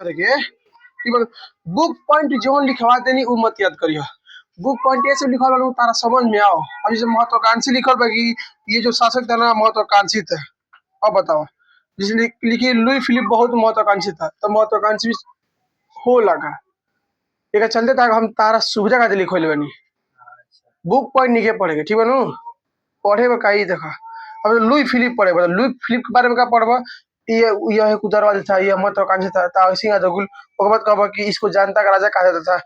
करके कि बोल बुक पॉइंट जो लिखवा देनी उ मत याद करियो। बुक पॉइंट ऐसे लिखल बा तारा समझ में आओ। अब जैसे महत्वाकांक्षी लिखल बा कि ये जो शासक था ना महत्वाकांक्षी था। अब बताओ जिस लिखी लुई फिलिप बहुत महत्वाकांक्षी था तो महत्वाकांक्षी हो लगा एक चलते था हम तारा सुविधा का लिखल बनी बुक पॉइंट नहीं के पढ़ेगा ठीक है पढ़े में कहीं देखा अब लुई फिलिप पढ़े लुई फिलिप के बारे में क्या पढ़बा यह एक उदारवादी था यह महत्वाकांक्षी था सिंह जगुल ओकर बाद कहबा कि इसको जनता का राजा कहा जाता था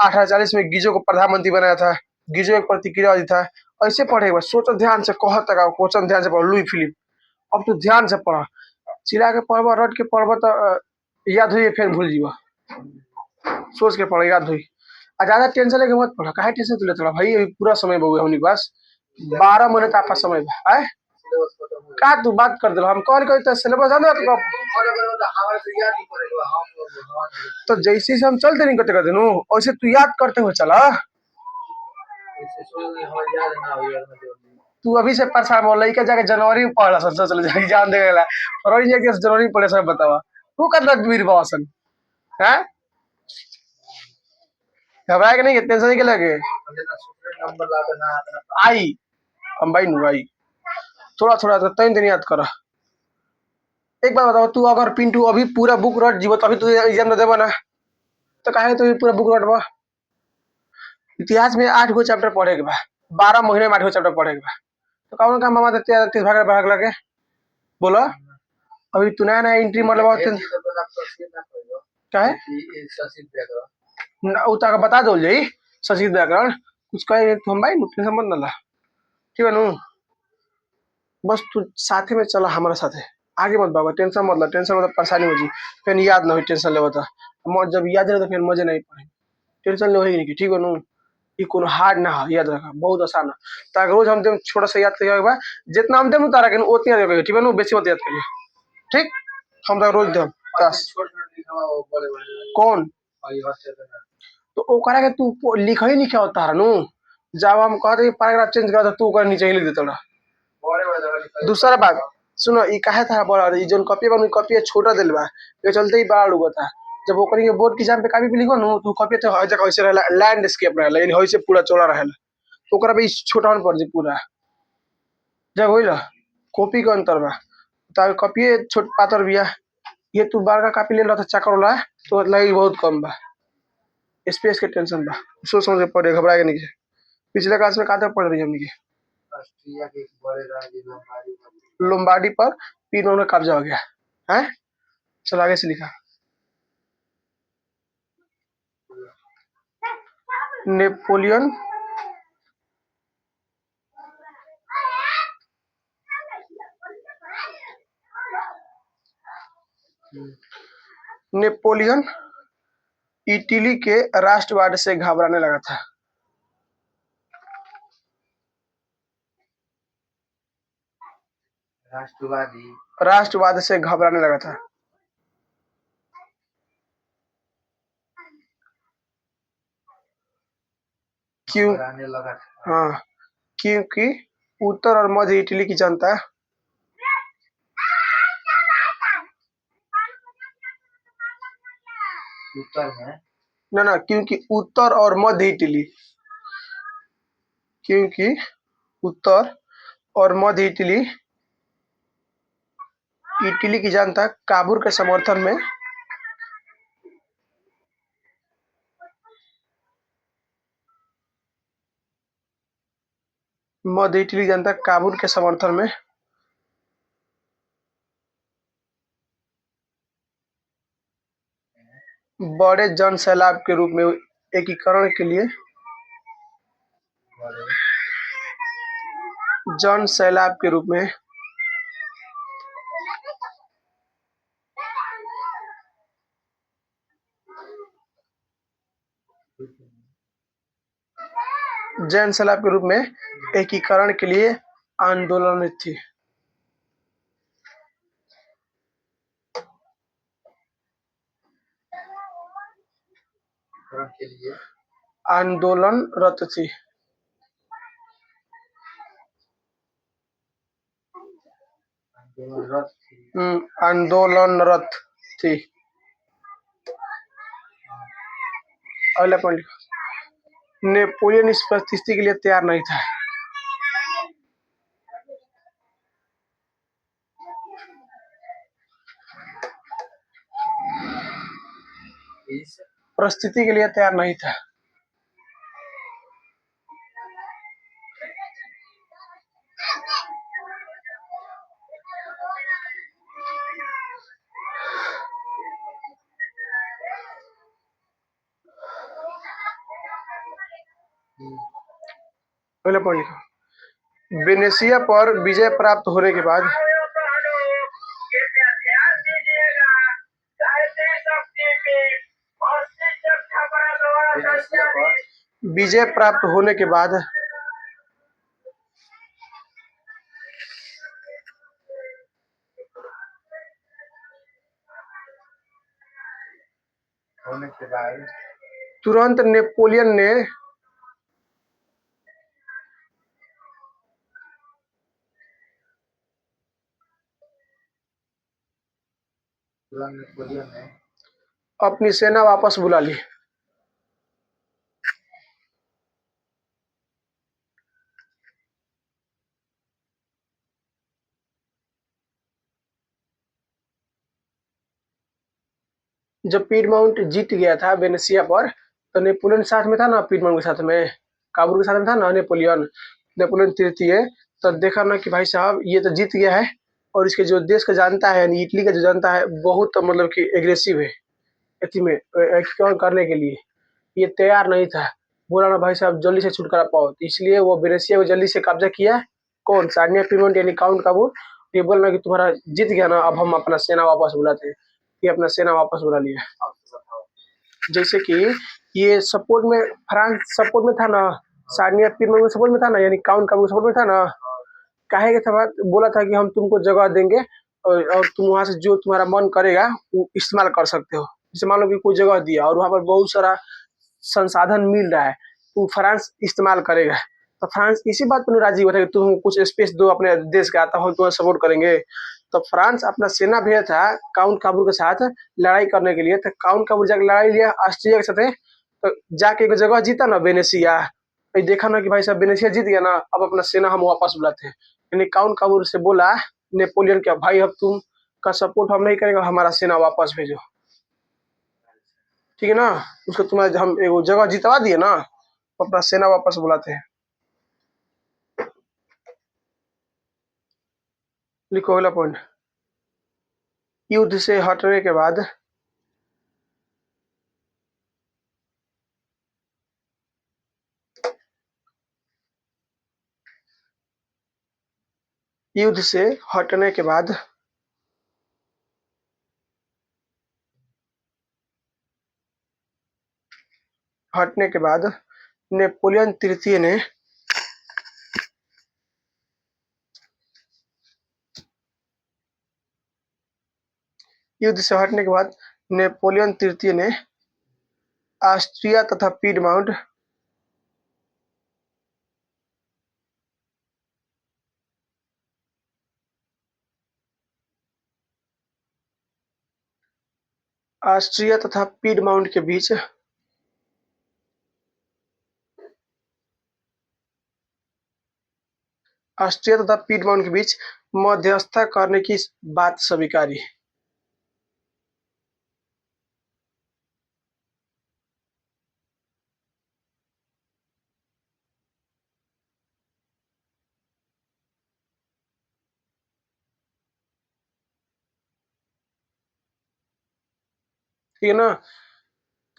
1840 में गिजो को प्रधानमंत्री बनाया था गिजो एक प्रतिक्रियावादी था ऐसे पढ़ेगा सोचो ध्यान से कह तक क्वेश्चन ध्यान से पढ़ो लुई फिलिप अब तो ध्यान से पढ़ा चिल्ला के पढ़बा रट के पढ़बा तो याद हुई फिर भूल जीवा सोच के पढ़ याद हुई ज्यादा टेंशन लेके मत पढ़ा काहे टेंशन तू लेत रहा भाई अभी पूरा समय बहु हमनी के पास 12 महीने का आपका समय बा आए का तू बात कर दिला हम कॉल करी तो सिलेबस जाने तो तो जैसे से हम चलते नहीं करते करते नु वैसे तू याद करते हो चला तू अभी से परेशान हो लइका जाके जनवरी में पढ़ला सोच चल जाके एग्जाम दे गेला फरवरी जाके जनवरी में पढ़े सब बतावा तू कतना वीर बासन हैं घबराए के नहीं टेंशन नहीं के लगे आई हम भाई नु आई थोड़ा थोड़ा तो तीन दिन याद कर एक बार बताओ तू अगर पिंटू अभी पूरा बुक रट जीवो तभी तू एग्जाम दे देबा ना तो काहे तू पूरा बुक रटबा इतिहास में 8 गो चैप्टर पढ़े के बा 12 महीने में 8 गो चैप्टर पढ़े के बा तो कौन का मामा देते 30 भाग लगे बोलो अभी तू नया नया एंट्री मतलब काहे उता का बता दो जाई सचिव व्याकरण कुछ कहे तो हम भाई टेंशन मत ना ला ठीक है नु बस तू साथे में चला हमारे साथे आगे मत भागो टेंशन मत ला टेंशन मतलब परेशानी हो जी फिर याद ना हो टेंशन ले बता जब याद रहे तो फिर मजे नहीं पड़े टेंशन ले होगी नहीं ठीक है नु ये कोनो हार्ड ना हो याद रखा बहुत आसान है ताकि रोज हम देम छोटा सा याद करिए बा जितना हम देम तारा के उतना याद करिए ठीक है नु बेसी मत याद करिए ठीक हम तो रोज देम बस कौन तो ओकरा के तू लिख ही नहीं क्या होता नु जब हम कहते पैराग्राफ चेंज कर तू ओकरा नीचे ही लिख देता दूसरा बात सुनो ई काहे था बड़ा ई जोन कॉपी बा कॉपी छोटा दिल बा ये चलते ही बड़ा लुगा था जब ओकरी के बोर्ड के एग्जाम पे कॉपी पे लिखो नु तो कॉपी तो हर जगह ऐसे रहला लैंडस्केप रहला लेकिन होइसे पूरा चौड़ा रहला तो ओकरा पे छोटा होन पड़ जी पूरा जब होइला कॉपी के अंतर बा तो कॉपी छोट पातर बिया ये तू बड़का कॉपी ले ला तो चक्कर होला तो लगी बहुत कम बा स्पेस के टेंशन बा सोच समझ के पढ़े घबरा के नहीं पिछले क्लास में कहाँ तक पढ़ रही हमनी के लोम्बार्डी पर पीनो में कब्जा हो गया है चल आगे से लिखा नेपोलियन नेपोलियन इटली के राष्ट्रवाद से घबराने लगा था राष्ट्रवाद से घबराने लगा था क्यों हाँ क्योंकि उत्तर और मध्य इटली की जनता ना क्योंकि उत्तर और मध्य इटली क्योंकि उत्तर और मध्य इटली की जनता काबुल के समर्थन में मध्य इटली जनता काबुल के समर्थन में बड़े जन सैलाब के रूप में एकीकरण के लिए जन सैलाब के रूप में जन सैलाब के रूप में एकीकरण के लिए आंदोलन थी आंदोलनरत थी आंदोलनरत थी अगला पॉइंट लिखो, नेपोलियन इस परिस्थिति के लिए तैयार नहीं था। परिस्थिति के लिए तैयार नहीं था। अगला पॉइंट लिखो, वेनेशिया पर विजय प्राप्त होने के बाद विजय प्राप्त होने के बाद तुरंत नेपोलियन ने अपनी सेना वापस बुला ली। जब पीडमाउंट जीत गया था वेनेशिया पर, तो नेपोलियन साथ में था ना, पीडमाउंट के साथ में, काबुल के साथ में था ना नेपोलियन, नेपोलियन तृतीय। तो देखा ना कि भाई साहब ये तो जीत गया है, और इसके जो देश का जनता है यानी इटली का जो जनता है बहुत मतलब कि एग्रेसिव है इटली में एक्सप्लोर करने के लिए, ये तैयार नहीं था। बोला ना भाई साहब जल्दी से छुटकारा पाओ, तो इसलिए वो वेनेशिया को जल्दी से कब्जा किया। कौन? सानिया पीडमाउंट यानी काउंट काबुल। ये बोल रहा कि तुम्हारा जीत गया ना, अब हम अपना सेना वापस बुलाते हैं। ये अपना सेना वापस बुला लिया। जैसे कि ये सपोर्ट में, फ्रांस सपोर्ट में था ना, सानिया पीडमाउंट सपोर्ट में था ना, यानी काउंट काबुल सपोर्ट में था ना। काहे के था, बोला था कि हम तुमको जगह देंगे, और तुम वहां से जो तुम्हारा मन करेगा वो इस्तेमाल कर सकते हो। जैसे मान लो कि कोई जगह दिया और वहां पर बहुत सारा संसाधन मिल रहा है, तो फ्रांस इस्तेमाल करेगा। तो फ्रांस इसी बात पर राजी हुआ था कि तुम कुछ स्पेस दो अपने देश का, आता हो तुम्हें सपोर्ट करेंगे। तो फ्रांस अपना सेना भेजा था काउंट काबुल के साथ लड़ाई करने के लिए। तो काउंट काबुल जाकर लड़ाई लिया ऑस्ट्रिया के साथ, तो जाके एक जगह जीता ना वेनेशिया। देखा ना कि भाई साहब वेनेशिया जीत गया ना, अब अपना सेना हम वापस बुलाते हैं। यानी काउंट काबुल से बोला नेपोलियन के, भाई अब तुम का सपोर्ट हम नहीं करेंगे, हमारा सेना वापस भेजो, ठीक है ना। उसको तुम्हारे हम एक जगह जितवा दिए ना, अपना सेना वापस बुलाते हैं। लिखो अगला पॉइंट, युद्ध से हटने के बाद युद्ध से हटने के बाद नेपोलियन तृतीय ने युद्ध से हटने के बाद नेपोलियन तृतीय ने ऑस्ट्रिया तथा पीडमाउंट के बीच मध्यस्थता करने की बात स्वीकारी। ठीक है ना।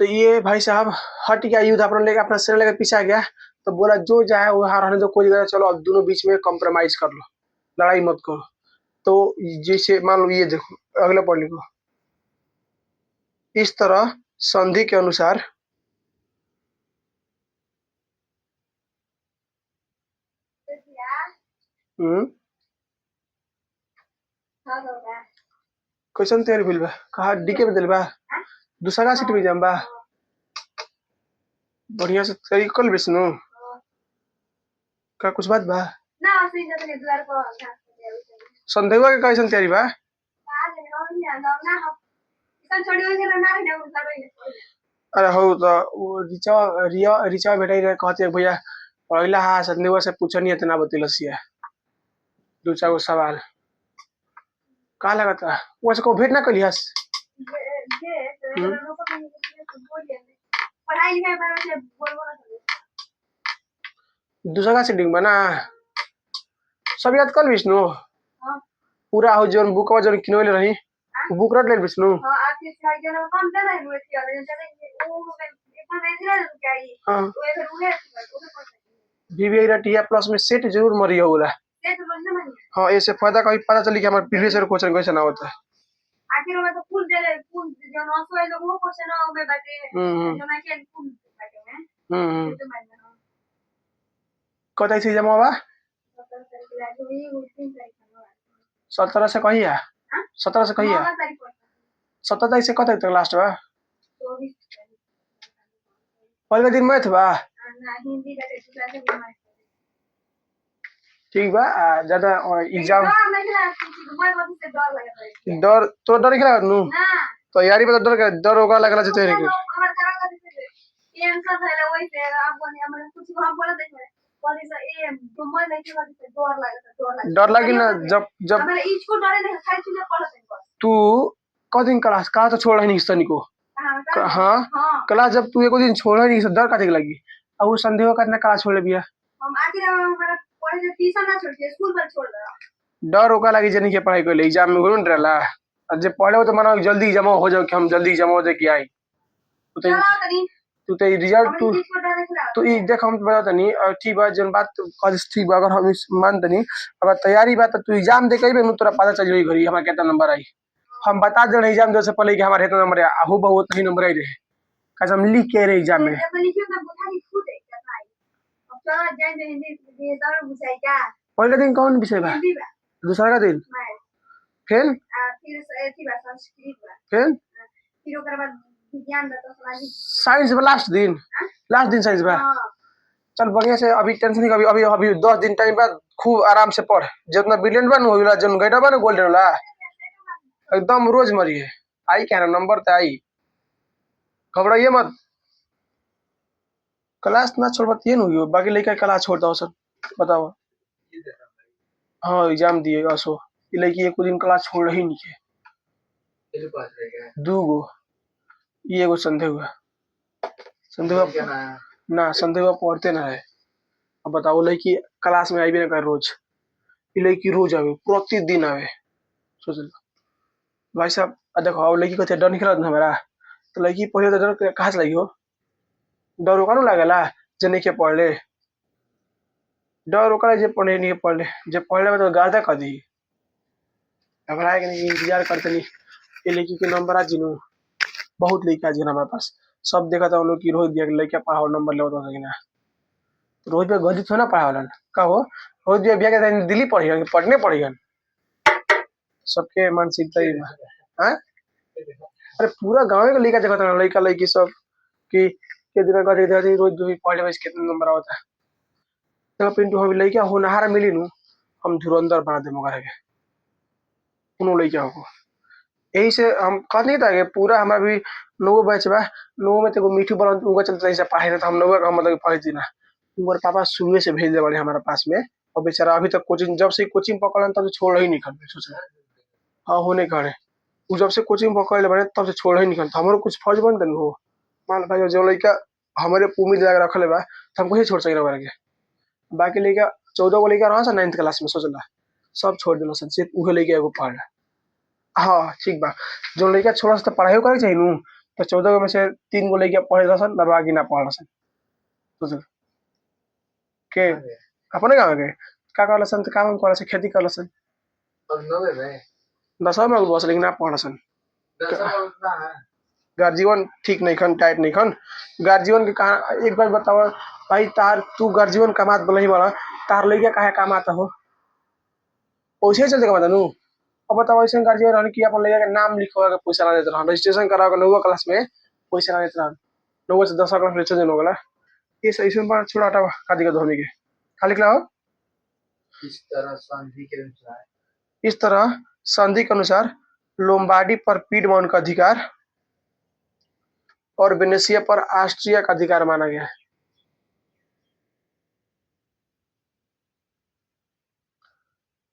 तो ये भाई साहब हट गया युद्ध, अपना लेकर अपना सेना लेकर पीछे आ गया। तो बोला जो जाए वो हार रहने दो, कोई जगह चलो अब दोनों बीच में कॉम्प्रोमाइज कर लो, लड़ाई मत करो। तो जैसे मान लो, ये देखो अगला पॉइंट लिखो, इस तरह संधि के अनुसार क्वेश्चन तैयारी भइल बा, कहा डीके में दिल बा, दूसरा सीट में जाम बा, बढ़िया से तैयारी कर बेसनु का कुछ बात बा संदेवा के कैसन तैयारी बा। अरे हो तो वो रिचा बेटा रहे कहते भैया पहला हाँ संदेवा से पूछनी है इतना बतिलसिया दो चार गो सवाल का लगा था वैसे को भेंट ना कलियस दूसरा का सेटिंग बना सब याद कर विष्णु पूरा हो जोन बुक जोन किनोले रही बुक रट ले विष्णु हाँ बीबीआई रटिया प्लस में सेट जरूर मरी होगा हाँ ऐसे फायदा कहीं पता चली कि हमारे प्रीवियस ईयर क्वेश्चन कैसे ना होता है आखिर में तो फुल दे रहे फुल जो 900 है लोग वो क्वेश्चन है में बाटे जो मैं के फुल बाटे में कतई से जमा हुआ 17 से कही है 17 से कही है 17 तारीख से कत तक लास्ट बा पहले दिन मैथ बा ठीक बा ज्यादा एग्जाम डर तो डर के नु तो यारी बता डर होगा लगला जते रे डर लगी ना जब जब तू क दिन क्लास का तो छोड़ नहीं सनी को हाँ क्लास जब तू एको दिन छोड़ नहीं डर का लगी अब वो संदेह करना क्लास छोड़ बिया हम आखिर हमारा पढ़े ट्यूशन ना छोड़ के स्कूल पर छोड़ दे डर होगा लगी जनी के पढ़ाई को एग्जाम में घुन रहला अब जब पढ़े हो तो मानो जल्दी जमा हो जाओ कि हम जल्दी जमा दे के आई तू तो रिजल्ट तू ई देख हम बता तनी ठीक बा जन बात कल ठीक बा अगर हम मान तनी अगर तैयारी बात तू एग्जाम दे के नु तोरा पता चल जाई घरी हमरा कितना नंबर आई हम बता दे एग्जाम दे से पहले कि हमारे इतना नंबर है हो बहुत ही नंबर आई रहे कैसे हम लिख के रहे एग्जाम में पहले दिन कौन विषय बा दूसरा का दिन फिर साइंस बा लास्ट दिन साइंस बा चल बढ़िया से अभी टेंशन नहीं अभी अभी अभी 10 दिन टाइम बाद खूब आराम से पढ़ जितना ब्रिलियंट बा होला जन गैडा बा गोल्डन वाला एकदम रोज मरी है आई क्या ना नंबर ते आई घबराइए मत क्लास ना छोड़ बतिए नु बाकी लड़का क्लास छोड़ दो सर बताओ हाँ एग्जाम दिए असो ये लड़की एक दिन क्लास छोड़ ही नहीं है दू गो ये एगो संदेह ना संदेह पढ़ते ना है अब बताओ लड़की क्लास में आई भी ना कर रोज ये लड़की रोज आवे प्रतिदिन आवे सोच लो भाई साहब देखो लड़की को डर निकला हमारा तो लड़की पढ़े तो डर कहाँ से लगी हो डर ओका लागेला जे नहीं के पढ़ले डर ओका जे पढ़े नहीं पढ़ले जे पढ़ले में तो गादा कर दी घबराए के नहीं इंतजार करते नहीं ये लड़की के नंबर आज जिनू बहुत लड़का जी हमारे पास सब देखा था उन लोग की रोहित दिया लड़का पढ़ाओ नंबर ले होता था ना रोहित पे गलती थोड़ा पढ़ा वाला का हो रोहित भी बिया के दिल्ली पढ़ने पड़ेगा सबके मानसिकता ही हाँ अरे पूरा गाँव का लड़का देखा था लड़का लड़की सब की के दिन का रोज भी पढ़ले में कितना नंबर आता है तो पिंटू हम लड़का हो नहारा मिली नु हम धुरंधर बना दे मगर के उन लड़का हो यही से हम कह नहीं था कि पूरा हमारा भी नौ बैच बा नौ में तो मीठू बना उनका चलता ऐसा पढ़ाई था हम नौ का मतलब पढ़ी थी ना उनका पापा शुरू से भेज दे बड़े हमारे पास में और बेचारा अभी तक कोचिंग जब से कोचिंग पकड़ा तब से छोड़ ही नहीं कर सोच हाँ होने खड़े जब से कोचिंग पकड़ ले बने तब से छोड़ ही नहीं कर हमारे कुछ फर्ज बन दे हो मान भाई जो लड़का हमारे उम्मीद लगा रख ले बा तो हम कैसे छोड़ सके रह बाकी लड़का 14 को लेकर रहा 9th क्लास में सोचला सब छोड़ दिला सिर्फ उहे लेके एगो पढ़ हाँ ठीक बा जो लड़का छोड़ा तो पढ़ाई करे चाहिए नु तो 14 में से 3 गो लड़का पढ़े रसन ना बाकी ना पढ़ रसन सोच के अपने गाँव के का कर लसन तो काम कर लसन खेती कर लसन दसवा में बस लेकिन ना पढ़ रसन गार्जियन ठीक नहीं खन टाइट नहीं खन गार्जियन के कहा एक बार बताओ भाई तार तू गार्जियन कमात बोला ही बड़ा तार लड़का काहे कमाता हो वैसे चलते कमाता नु अब बताओ ऐसे गार्जियन रहने की अपन लड़का का नाम लिखवा के पैसा ना देते रहन रजिस्ट्रेशन करा के 9वीं क्लास में पैसा ना देते रहन 9 से 10 क्लास में चेंज हो गला ये सही से बात छोड़ा हटावा का दिक्कत होने के खाली क्लास इस तरह संधि के अनुसार लोम्बार्डी पर पीड मान का अधिकार और वेनेशिया पर ऑस्ट्रिया का अधिकार माना गया।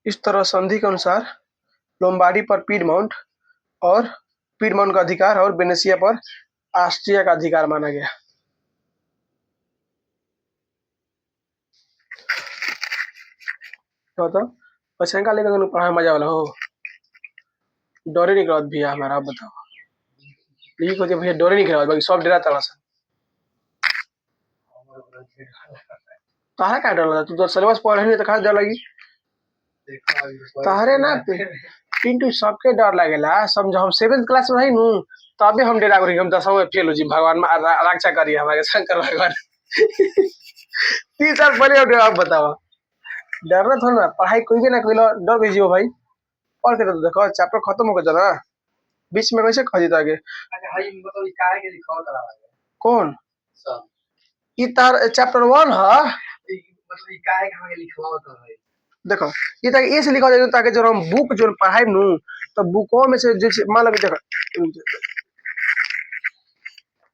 इस तरह संधि के अनुसार लोम्बार्डी पर पीडमोंट और पीडमोंट का अधिकार और वेनेशिया पर ऑस्ट्रिया का अधिकार माना गया। तो पछेंका लेकर पढ़ाई मजा वाला हो, डरे नहीं करत भैया हमारा, आप बताओ लिख होते भैया, डरे नहीं करत बाकी सब डरा तला सा। तारा का डर लगा, तू तो सिलेबस पढ़ नहीं तो कहाँ डर लगी तारे ना पिंटू, सबके डर लगेला। समझो हम 7th क्लास में रही नू तबे हम डेरा करी, हम 10वीं में फेल हो जी, भगवान रक्षा करिए हमारे शंकर भगवान। 3 साल पहले हम डेरा, बताओ डरना थोड़ा ना, पढ़ाई कोई भी ना कोई डर भेजियो भाई, पढ़ के तो देखो चैप्टर खत्म हो गया ना, बीच में कैसे खा देता आगे। कौन ये तार चैप्टर 1 है, देखो ये तक ए से लिखा जाए ताकि जब हम बुक जो पढ़ाई नू तो बुकों में से जैसे मान लो देखो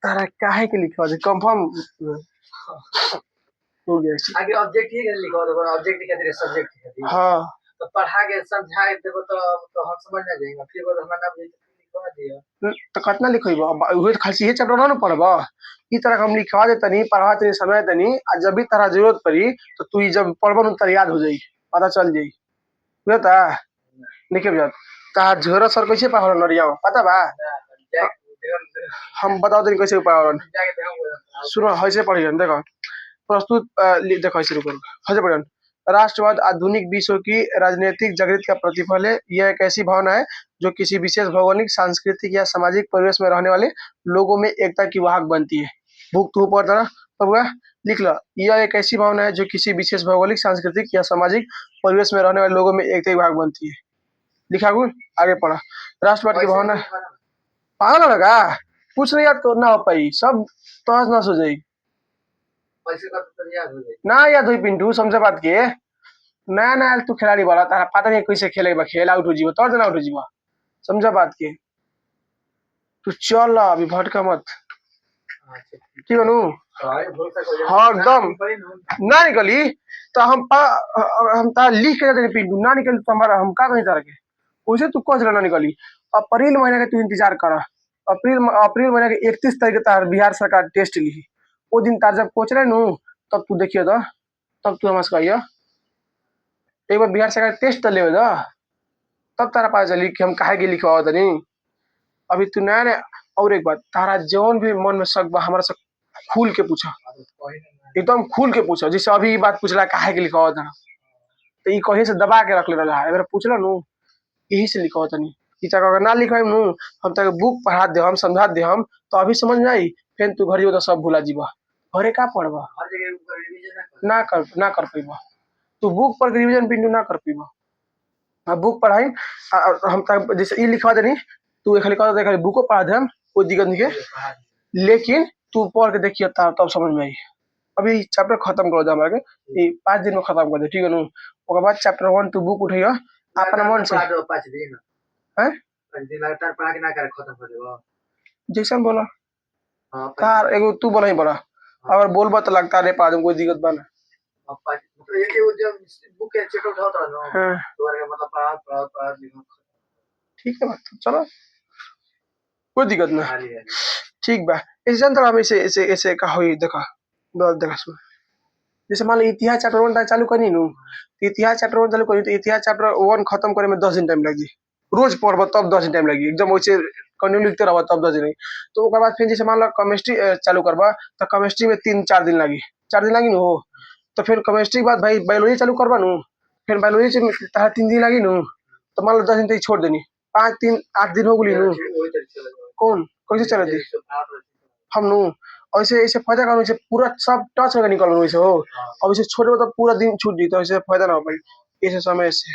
तारा काहे के लिखा है कंफर्म हो गया आगे ऑब्जेक्ट ही लिखा दो, ऑब्जेक्ट के खातिर सब्जेक्ट के खातिर। हां तो पढ़ा के समझाए देबो तो हम समझ ना जाएंगे, फिर वो हमरा ना लिखवा दियो तो कितना लिखइबो, ओहे खाली ये चैप्टर ना पढ़बो, ई तरह हम लिखवा दे तनी पढ़ा तनी समय तनी, आ जब भी तारा जरूरत पड़ी तो तू जब पढ़बो न तो याद हो जाई, पता चल जाई बुझता लिखे जात। तार झोरा सर कैसे पढ़ावल नरिया पता बा, हम बताओ तनी कैसे पढ़ावल सुनो ऐसे पढ़ियन देखो प्रस्तुत देखो ऐसे रुको ऐसे पढ़ियन। राष्ट्रवाद आधुनिक विश्व की राजनीतिक जागृति का प्रतिफल है। यह एक ऐसी भावना है जो किसी विशेष भौगोलिक, सांस्कृतिक या सामाजिक परिवेश में रहने वाले लोगों में एकता की वाहक बनती है। भूख तू पढ़ रहा बबुआ लिख लो, यह एक ऐसी भावना है जो किसी विशेष भौगोलिक, सांस्कृतिक या सामाजिक परिवेश में रहने वाले लोगों में एकता की वाहक बनती है। लिखा गुण आगे पढ़ा। राष्ट्रवाद की भावना पागल लगा, कुछ नहीं याद करना हो पाई, सब तहस नहस हो जाएगी ना याद हुई पिंटू, समझे बात के नया नया तू खिलाड़ी वाला तारा पता नहीं कैसे खेलेगा, खेल आउट हो जीवो तोर आउट हो जीवो, समझा बात के तू चल अभी भटका मत ठीक है नू। हाँ एकदम ना निकली तो हम तार लिख के देते पिंटू, ना निकली तो हमारा हम का कहीं तार के उसे तू कौन ना निकली। अप्रैल महीने का तू इंतजार कर, अप्रैल महीने के 31 तारीख तार बिहार सरकार टेस्ट ली, वो दिन तार जब पहुंच रहे नू तब तू देखिए तो, तब तू हमसे कहिए एक बार बिहार सरकार टेस्ट तो ले तब तारा पता चली कि हम काहे के लिखवा तनी अभी तू नया नया। और एक बात तारा जौन भी मन में शक बा हमारा से खुल के पूछा, एकदम खुल के पूछा, जैसे अभी बात पूछला काहे के लिखवा था तो ये कहीं से दबा के रख ले रहा है, पूछला नू यही से लिखवा तनी अगर ना लिखवाई नू हम तक बुक पढ़ा दे हम समझा दे हम तो अभी समझ में आई, फिर तू घर तो सब भूला जीवा, घरे का पढ़बा ना कर पेबा तू बुक पर रिवीजन पिंटू ना कर पेबा। बुक पढ़ाई हम तक जैसे ई लिखवा देनी तू खाली कह दे खाली बुको पढ़ा दे हम कोई दिक्कत नहीं है, लेकिन तू पढ़ के देखिए तब समझ में आई। अभी चैप्टर खत्म कर दे हमारे के 5 दिन में खत्म कर दे ठीक है नू, ओकर बाद चैप्टर 1 तू बुक उठैया अपना मन से 5 दिन हैं 5 दिन लगातार पढ़ा के ना कर खत्म कर देबो जैसा बोला। हां तार एगो तू बोला ही बड़ा अगर बोलबा तो लगता रे पढ़ा दूं कोई दिक्कत बा ना, मतलब ये कि जब बुक के चेक आउट होता है ना तुम्हारे मतलब पढ़ा लिखो ठीक है बात चलो कोई दिक्कत ना ठीक बा। ऐसे जानता हम ऐसे ऐसे ऐसे का होई देखा देखा सुन जैसे मान लो इतिहास चैप्टर 1 चालू करनी नु इतिहास चैप्टर 1 चालू करी तो इतिहास चैप्टर 1 खत्म करे में 10 दिन टाइम लगी, रोज पढ़बो तब 10 दिन टाइम लगी एकदम वैसे कंटिन्यू लिखते रहबो तब 10 दिन लगी। तो ओकर बाद फिर जैसे मान लो केमिस्ट्री चालू करबा तो केमिस्ट्री में 3-4 दिन लगी 4 दिन लगी नु हो, तो फिर केमिस्ट्री के बाद भाई बायोलॉजी चालू करबा नु फिर बायोलॉजी से 3 दिन लगी नु तो मान लो 10 दिन तक छोड़ देनी 5-3-8 दिन हो गई नु कौन कैसे चले दी हम नु ऐसे ऐसे फायदा करने से पूरा सब टच होकर निकल वैसे हो, अब इसे छोटे तो पूरा दिन छूट जी तो ऐसे फायदा ना हो पाई ऐसे समय से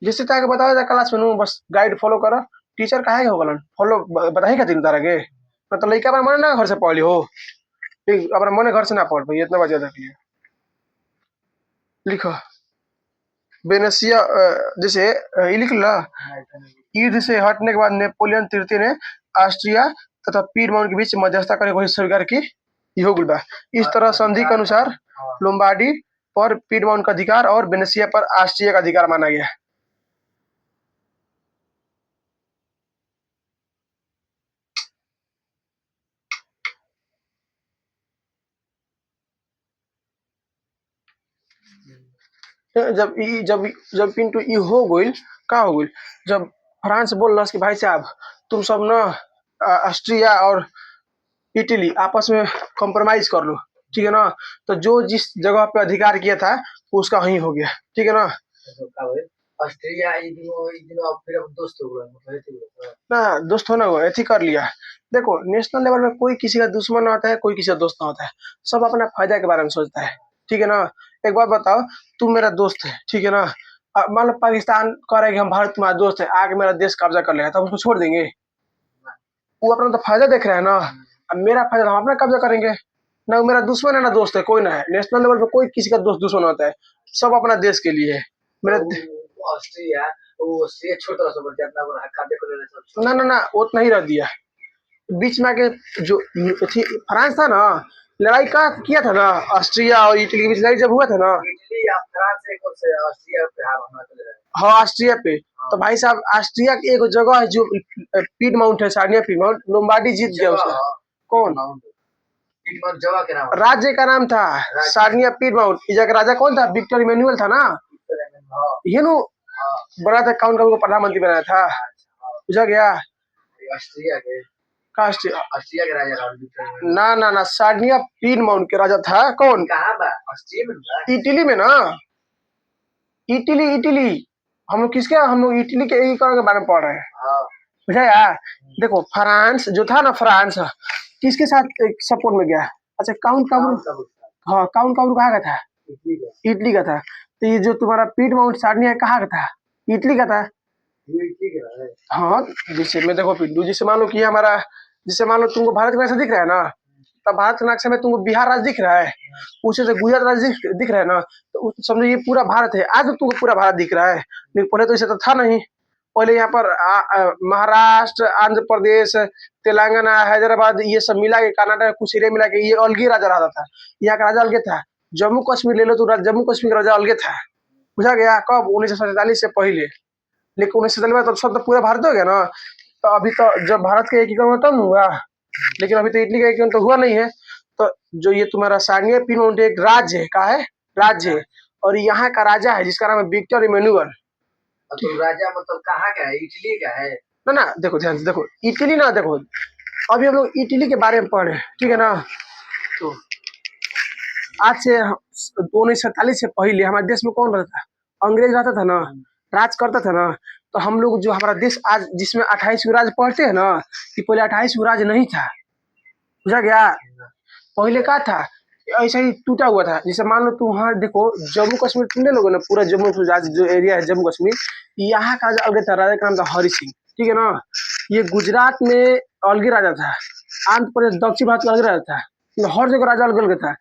जैसे ताके बताया था क्लास में नु बस गाइड फॉलो करो टीचर काहे हो गलन फॉलो बताई का दिन तारा के मतलब लइका अपना मन ना घर से पढ़ ली हो ठीक अपना मन घर से ना पढ़ पाई इतना बजा देख लिया लिखो वेनेशिया जैसे ये लिख ला युद्ध से हटने के बाद नेपोलियन तृतीय ने ऑस्ट्रिया तथा पीडमाउंट के बीच मध्यस्थता करे कोशिश स्वीकार की हो गइल बा। इस तरह संधि के अनुसार लोम्बार्डी पर पीडमाउंट का अधिकार और वेनेसिया पर ऑस्ट्रिया का अधिकार माना गया। जब जब पिंटू ई हो गइल का हो गइल, जब फ्रांस बोल कि भाई साहब तुम सब ना ऑस्ट्रिया और इटली आपस में कॉम्प्रोमाइज कर लो, ठीक है ना। तो जो जिस जगह पे अधिकार किया था उसका वहीं हो गया, ठीक है ना। ऑस्ट्रिया फिर अब दोस्त हो गए, मतलब ना दोस्त होना हुआ ऐसी कर लिया। देखो नेशनल लेवल में कोई किसी का दुश्मन ना होता है, कोई किसी का दोस्त ना होता है, सब अपना फायदा के बारे में सोचता है, ठीक है ना। एक बात बताओ, तुम मेरा दोस्त है, ठीक है ना। मान लो पाकिस्तान कह रहा है कि हम भारत तुम्हारा दोस्त है, आगे मेरा देश कब्जा कर लेगा, तब उसको छोड़ देंगे? वो अपना तो फायदा देख रहा है ना। अब मेरा फायदा हम अपना कब्जा करेंगे ना। वो मेरा दुश्मन है ना दोस्त है, कोई ना है। नेशनल लेवल पे कोई किसी का दोस्त दुश्मन होता है, सब अपना देश के लिए है। मेरा ऑस्ट्रिया वो ऑस्ट्रिया छोटा सा बन जाता है, कब्जा कर लेना। ना ना ना उतना ही रह दिया। बीच में आके जो फ्रांस था ना, लड़ाई का किया था ना ऑस्ट्रिया और इटली के बीच लड़ाई जब हुआ था ना, इटली या फ्रांस एक और से ऑस्ट्रिया पे हार होना चल रहा है। हाँ ऑस्ट्रिया पे। तो भाई साहब ऑस्ट्रिया की एक जगह है जो पीड माउंट है, सार्डिनिया पीड माउंट, लोम्बार्डी जीत गया उसका। कौन जगह के नाम, राज्य का नाम था सार्डिनिया पीड माउंट। इस जगह राजा कौन था? विक्टर इमैनुअल था ना। ये नो बड़ा था, कौन का प्रधानमंत्री बनाया था, बुझा गया। ऑस्ट्रिया के ऑस्ट्रिया के राजा ना ना ना सार्डिनिया पीड माउंट के राजा था। कौन? कहाँ बा? ऑस्ट्रिया में, इटली में ना। इटली इटली हम लोग किसके, हम लोग इटली के एकीकरण के बारे में पढ़ रहे हैं, बुझा यार। देखो फ्रांस जो था ना, फ्रांस किसके साथ सपोर्ट में गया? अच्छा काउंट काबरू, हाँ काउंट काबरू कहाँ का था? इटली का था। तो ये जो तुम्हारा पीड माउंट सार्डिनिया कहाँ का था? इटली का था। हाँ जैसे मैं देखो पिंटू, जैसे मान लो कि हमारा, जैसे मान लो तुमको भारत का ऐसा दिख रहा है ना, तब भारत के नक्शे में तुमको बिहार राज्य दिख रहा है, उसे से गुजरात राज्य दिख रहा है ना, तो समझो ये पूरा भारत है। आज तो तुमको पूरा भारत दिख रहा है, लेकिन पहले तो ऐसा तो था नहीं। पहले यहाँ पर महाराष्ट्र, आंध्र प्रदेश, तेलंगाना, हैदराबाद ये सब मिला के, कर्नाटक कुछ एरिया मिला के ये अलग ही राजा रहा था। यहाँ का राजा अलग था। जम्मू कश्मीर ले लो तो जम्मू कश्मीर का राजा अलग था, बुझा गया। कब? 1947 से पहले। लेकिन 1947 में तब सब तो पूरा भारत हो गया ना। तो अभी तो जब भारत का एकीकरण तब हुआ, लेकिन अभी तो इटली का एकीकरण तो हुआ नहीं है। तो जो ये तुम्हारा सार्डिनिया पीनमाउंट एक राज्य है, कहा है? राज्य है। और यहाँ का राजा है जिसका नाम है विक्टर इमैनुअल। तो राजा मतलब कहाँ का है? इटली का है ना। ना देखो ध्यान से देखो, इटली ना, देखो अभी हम लोग इटली के बारे में पढ़ रहे हैं, ठीक है ना। तो आज से 1947 से पहले हमारे देश में कौन रहता था? अंग्रेज रहता था ना, राज करता था ना। तो हम लोग जो हमारा देश आज जिसमें 28 राज्य पढ़ते हैं ना, कि पहले 28 राज्य नहीं था, बुझा गया। पहले क्या था? ऐसा ही टूटा हुआ था। जैसे मान लो तुम वहाँ देखो जम्मू कश्मीर, तुम ले लोगे ना पूरा जम्मू राज्य जो एरिया है जम्मू कश्मीर, यहाँ का राजा अलग था, राजा का नाम था हरि सिंह, ठीक है ना। ये गुजरात में अलग राजा था, आंध्र प्रदेश दक्षिण भारत में अलग राजा था, हर जगह राजा अलग अलग था।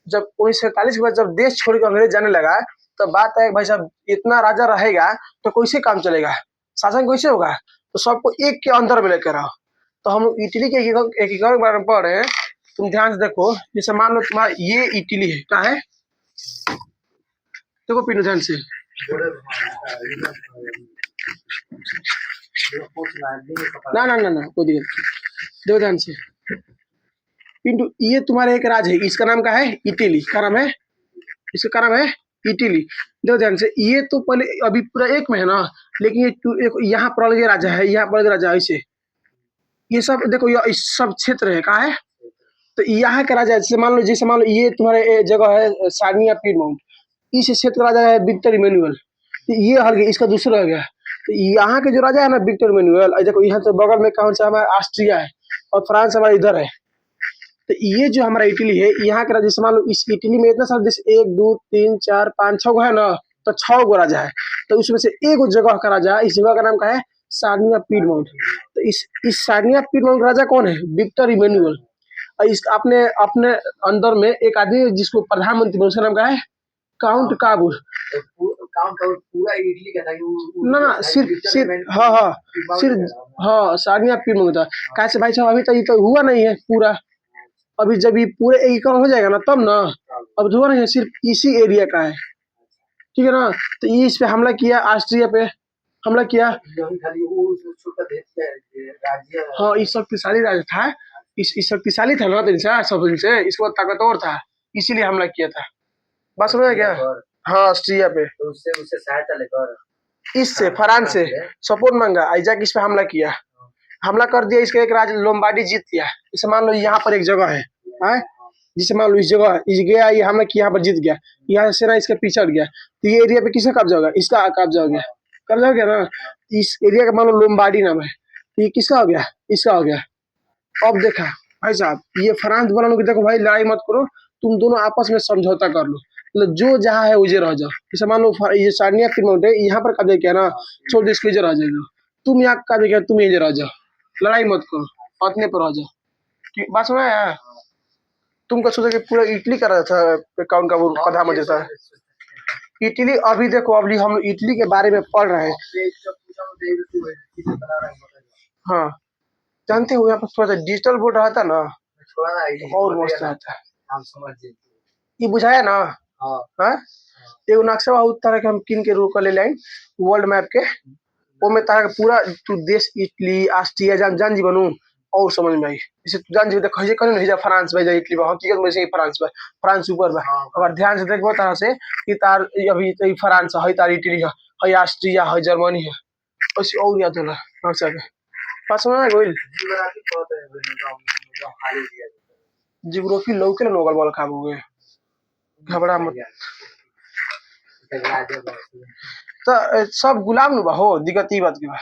जब 1947 के बाद जब देश छोड़ के अंग्रेज जाने लगा, तो बात है भाई साहब इतना राजा रहेगा तो कैसे काम चलेगा, शासन कैसे होगा? तो सबको एक के अंदर में लेकर आओ। तो हम लोग इटली के एकीकरण के बारे में पढ़ रहे हैं। तुम ध्यान से देखो, जैसे मान लो तुम्हारा ये इटली है, क्या है? देखो पिंटू ध्यान से, ना ना ना ना कोई दिक्कत, देखो ध्यान से पिंटू, ये तुम्हारा एक राज्य है, इसका नाम क्या है? इटली। क्या नाम है इसका? क्या नाम है? इटली। देखो ध्यान से, ये तो पहले अभी पूरा एक में है ना, लेकिन ये यहाँ पर अलग राजा है, यहाँ पर अलग राजा है, ऐसे ये सब देखो ये सब क्षेत्र है, कहाँ है? तो यहाँ का राजा जैसे मान लो ये तुम्हारे जगह है सार्डिनिया पीडमाउंट, इस क्षेत्र का राजा है विक्टर इमैनुअल। तो ये हल गया, इसका दूसरा हो गया। तो यहाँ के जो राजा है ना विक्टर इमैनुअल, देखो यहाँ तो बगल में कौन सा हमारा ऑस्ट्रिया है और फ्रांस हमारा इधर है। तो ये जो हमारा इटली है, यहाँ का राजा मान लो इस इटली में इतना सारा देश 1 2 3 4 5 6 है ना, तो 6 गो राजा है। तो उसमें से एक जगह का राजा, इस जगह का नाम क्या है? Sardinia Piedmont. तो इस सार्डिनिया पीडमाउंट राजा कौन है? Victor Emmanuel. और इस अपने अपने अंदर में एक आदमी जिसको प्रधानमंत्री, उसका नाम क्या है? काउंट काबुल काउंट पूरा इटली का था कि ना ना सिर्फ सिर्फ हाँ हाँ सिर्फ हाँ सानिया पीर मांगता कैसे भाई साहब अभी तक ये तो हुआ नहीं है पूरा अभी जब ये पूरे एकीकरण हो जाएगा ना तब ना अब तो हुआ नहीं है सिर्फ इसी एरिया का है ठीक है ना तो ये इस पे हमला किया ऑस्ट्रिया पे हमला किया हाँ ये शक्तिशाली राज्य था इस शक्तिशाली था ना दिन से सब दिन से इसको ताकतवर था इसीलिए हमला किया था बस समझ क्या हाँ ऑस्ट्रिया पे उससे उससे सहायता लेकर इससे फ्रांस से सपोर्ट मांगा आइजैक इस पे हमला किया हमला कर दिया इसका एक राज्य लोम्बार्डी जीत गया इसे मान लो यहाँ पर एक जगह है जिसे मान लो इस जगह इस गया ये हमला किया यहाँ पर जीत गया यहाँ से ना इसका पीछे हट गया तो ये एरिया पे किसका कब्जा होगा इसका कब्जा हो गया कब्जा हो गया ना इस एरिया का मान लो लोम्बार्डी नाम है तो ये किसका हो गया इसका हो गया अब देखा भाई साहब ये फ्रांस बोला कि देखो भाई लड़ाई मत करो तुम दोनों आपस में समझौता कर लो मतलब जो जहाँ है उजे रह जाओ जैसे मान लो ये सानिया पिरमाउंट है यहाँ पर कब्जा किया ना छोड़ दो इसको इधर रह जाएगा तुम यहाँ कब्जा किया तुम इधर रह जाओ लड़ाई मत करो अपने पर रह जाओ बात सुना है तुमको सोचा कि पूरा इटली का रहा था अकाउंट का वो कथा मुझे था इटली अभी देखो अभी हम इटली के बारे में पढ़ रहे हैं हाँ जानते हो यहाँ पर थोड़ा सा डिजिटल बोर्ड रहता ना और मस्त रहता ये बुझाया ना हाँ एगो नक्शा बहुत तरह के हम किन के रूप ले लाइन वर्ल्ड मैप के वो में तरह के पूरा तू देश इटली ऑस्ट्रिया जान जान जी बनू और समझ में आई जैसे तू जान जी देख कहे कने भेजा फ्रांस भेजा इटली बा हकीकत में से फ्रांस बा फ्रांस ऊपर बा अगर ध्यान से देखबो तरह से कि तार अभी तो फ्रांस है तार इटली है ऑस्ट्रिया है जर्मनी है ऐसे और याद होला नक्शा के पास में गोइल जियोग्राफी लौके नोगल बॉल खाब हुए घबरा मत तो सब गुलाम नु बा हो दिक्कत ई बात की बा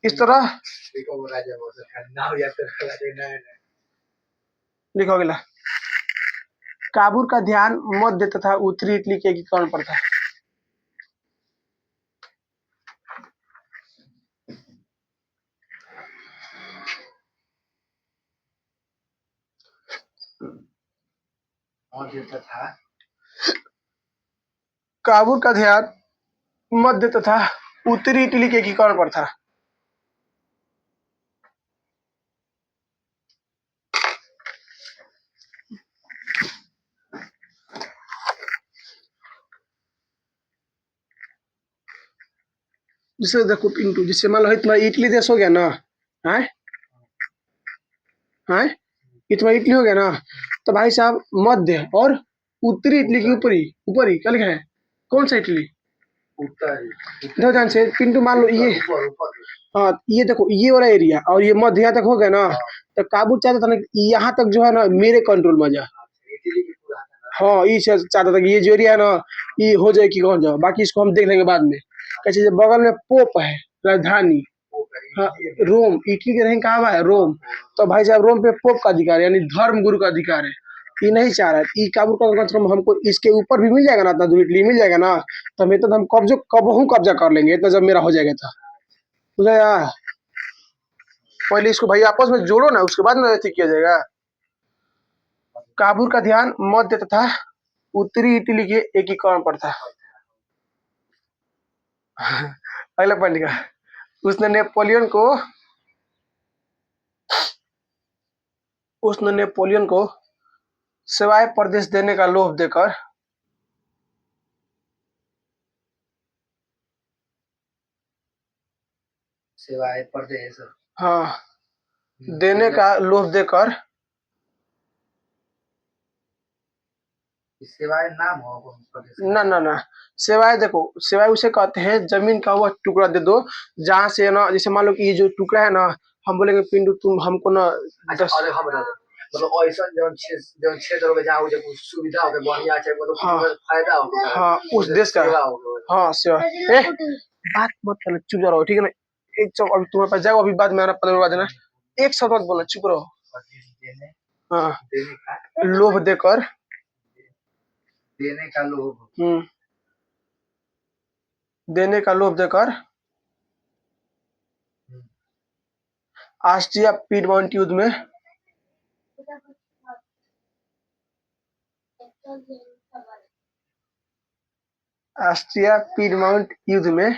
इस तरह लिखा गया काबुल का ध्यान मध्य तथा उत्तरी इटली के एकीकरण पर था काबुल का ध्यान मध्य तथा उत्तरी इटली के एकीकरण पर था जिसे देखो पिंटू जिससे मान लो तुम्हारा इटली देश हो गया ना है है इतना इटली हो गया ना तो भाई साहब मध्य और उत्तरी इटली की ऊपरी ऊपरी क्या लिखा है कौन सा इटली देखो ध्यान से पिंटू मान लो ये हाँ ये देखो ये वाला एरिया और ये मध्य यहाँ तक हो गया ना तो काबुल चाहता था ना यहाँ तक जो है ना मेरे कंट्रोल में जा हाँ ये चाहता था कि ये जो एरिया है ना ये हो जाए कि कौन जाओ बाकी इसको हम देख लेंगे बाद में कैसे बगल में पोप है राजधानी हाँ रोम इटली के रहेंगे कहाँ है रोम तो भाई साहब रोम पे पोप का अधिकार है यानी धर्म गुरु का अधिकार है ये नहीं चाह रहा है काबुल का कम से कम हमको इसके ऊपर भी मिल जाएगा ना इतना दूर इटली मिल जाएगा ना तो हमें तो हम कब्जा कर लेंगे इतना जब मेरा हो जाएगा था बुझा यार पहले इसको भाई आपस में जोड़ो ना उसके बाद में किया जाएगा काबुल का ध्यान मध्य तथा उत्तरी इटली के एकीकरण पर था अगला पॉइंट का उसने नेपोलियन को सेवाए प्रदेश देने का लोभ देकर सेवाए प्रदेश हाँ देने का लोभ देकर सेवाए नाम हो ना ना ना सेवाएं देखो सेवाएं उसे कहते हैं जमीन का वह टुकड़ा दे दो जहाँ से ना जैसे मान लो कि ये जो टुकड़ा है ना हम बोलेंगे पिंडू तुम हमको ना मतलब ऐसा जब क्षेत्र हो जहाँ कुछ सुविधा हो बढ़िया है मतलब फायदा हो हाँ उस देश का हाँ सेवा बात मत करना चुप रहो ठीक है ना एक चौक अभी तुम्हारे पास जाओ अभी बाद में आना 15 बाद देना एक शब्द मत बोलना चुप रहो हाँ लोभ देकर देने का लोभ देने का लोभ देकर ऑस्ट्रिया पीडमॉन्ट युद्ध में ऑस्ट्रिया पीडमाउंट युद्ध में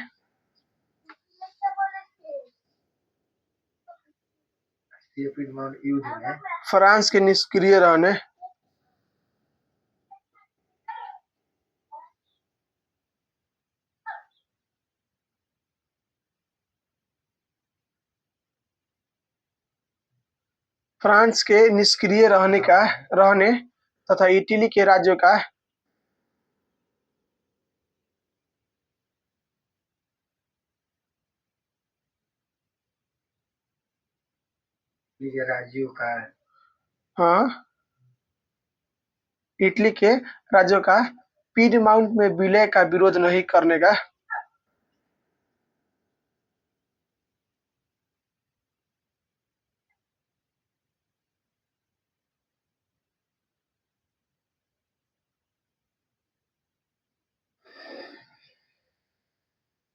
ये पीडमाउंट युद्ध में फ्रांस के निष्क्रिय रहने फ्रांस के निष्क्रिय रहने तथा इटली के राज्यों का ये राज्यों का हाँ इटली के राज्यों का पीडमाउंट में विलय का विरोध नहीं करने का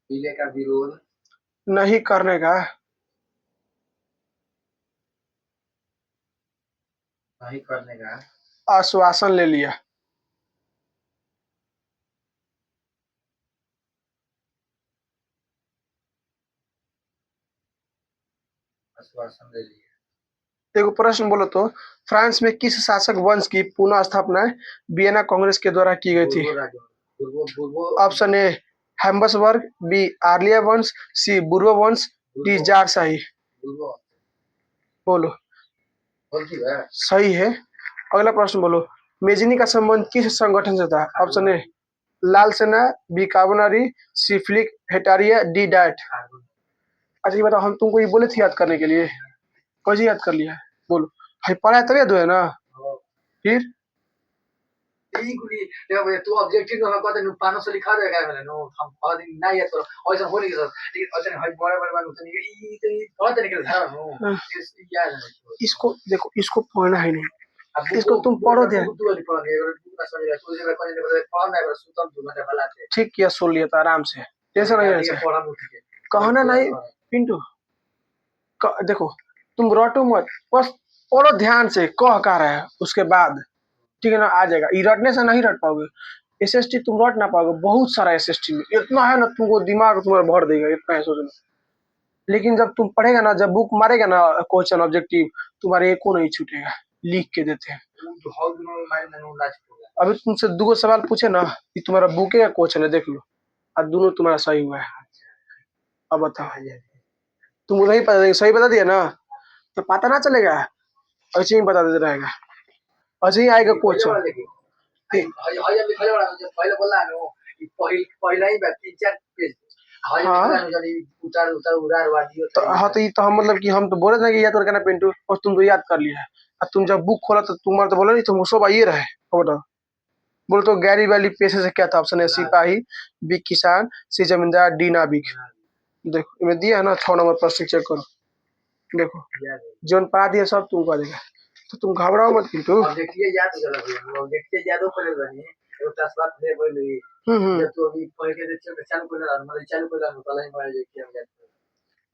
विलय का विरोध नहीं करने का नहीं करने का आश्वासन ले लिया। आश्वासन ले लिया। देखो प्रश्न बोलो तो फ्रांस में किस शासक वंश की पुनः स्थापना वियना कांग्रेस के द्वारा की गई थी? ऑप्शन ए हैम्बसबर्ग, बी आर्लिया वंश, सी बुर्बो वंश, डी जार शाही। बोलो सही है। अगला प्रश्न बोलो मेजिनी का संबंध किस संगठन से था? ऑप्शन ए लाल सेना, बी कार्बोनारी, सी फ्लिक हेटारिया, डी डाइट। अच्छा ये बताओ हम तुमको ये बोले थे याद करने के लिए, कैसे याद कर लिया है? बोलो भाई पढ़ा है तब याद हुआ है ना? फिर तू ऑब्जेक्टिव में कहते नु पानो से लिखा देगा मैंने नो हम बहुत दिन ना याद करो ऐसा हो नहीं सर लेकिन ऐसा हर बड़े बात होता नहीं ई तो बहुत तरीके से नो इस याद है। इसको देखो इसको पढ़ना है नहीं, इसको तुम पढ़ो ध्यान। ठीक किया सुन लिया था आराम से, टेंशन नहीं है। कहना नहीं पिंटू देखो तुम रटो मत, बस पढ़ो ध्यान से कह का रहा है उसके बाद ठीक है ना आ जाएगा। ये रटने से नहीं रट पाओगे, एसएसटी तुम रट ना पाओगे, बहुत सारा एसएसटी में इतना है ना तुमको दिमाग तुम्हारा भर देगा, इतना है सोचना। लेकिन जब तुम पढ़ेगा ना, जब बुक मारेगा ना क्वेश्चन ऑब्जेक्टिव तुम्हारे एको नहीं छूटेगा, लिख के देते हैं। अभी तुमसे दो सवाल पूछे ना, ये तुम्हारा बुके का क्वेश्चन है देख लो, और दोनों तुम्हारा सही हुआ है। अब बताओ तुमको नहीं पता, सही बता दिया ना तो पता ना चलेगा, ऐसे ही बता देते रहेगा, ऐसे ही आएगा क्वेश्चन। हाँ तो ये तो हम मतलब कि हम तो बोले थे कि याद करके ना पिंटू, और तुम तो याद कर लिया है। और तुम जब बुक खोला तो तुम्हारा तो बोला नहीं, तुम सब आइए रहे। बताओ बोलो तो गैरी वैली पेशे से क्या था? ऑप्शन है सिपाही, बी किसान, सी जमींदार, डी नाविक। देखो इनमें दिया है ना 6 नंबर प्रश्न, चेक करो देखो जोन पढ़ा दिया सब तुमको आ जाएगा, तो तुम घबराओ मत पिंटू।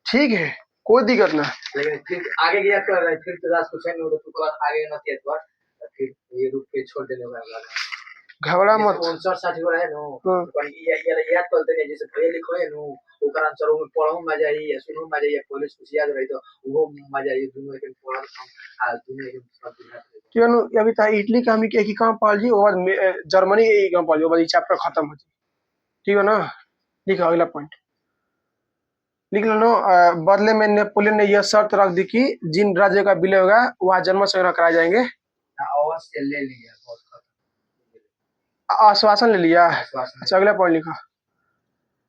ठीक है कोई दिक्कत ना, लेकिन फिर आगे याद कर रहा है फिर तो रात को चैन हो तो आगे ना किया तो फिर ये रुक के छोड़ देने वाला घबरा मत। 59 60 है नो पर ये याद करते नहीं जैसे पढ़े लिखो है नो ओकर आंसर में पढ़ो मजा आई या सुनो मजा आई पुलिस कुछ याद रही तो वो मजा आई दोनों एक पढ़ा आ दोनों एक सब क्यों अभी था इटली का हम एक ही काम पढ़ जी, और जर्मनी एक ही काम पढ़ जी, और चैप्टर खत्म हो जाए। ठीक है ना, लिखो अगला पॉइंट लिख लो। बदले में नेपोलियन ने यह शर्त रख दी कि जिन राज्यों का विलय होगा वहाँ जन्म संग्रह कराए जाएंगे। ले लिया आश्वासन ले लिया। अच्छा अगला पॉइंट लिखो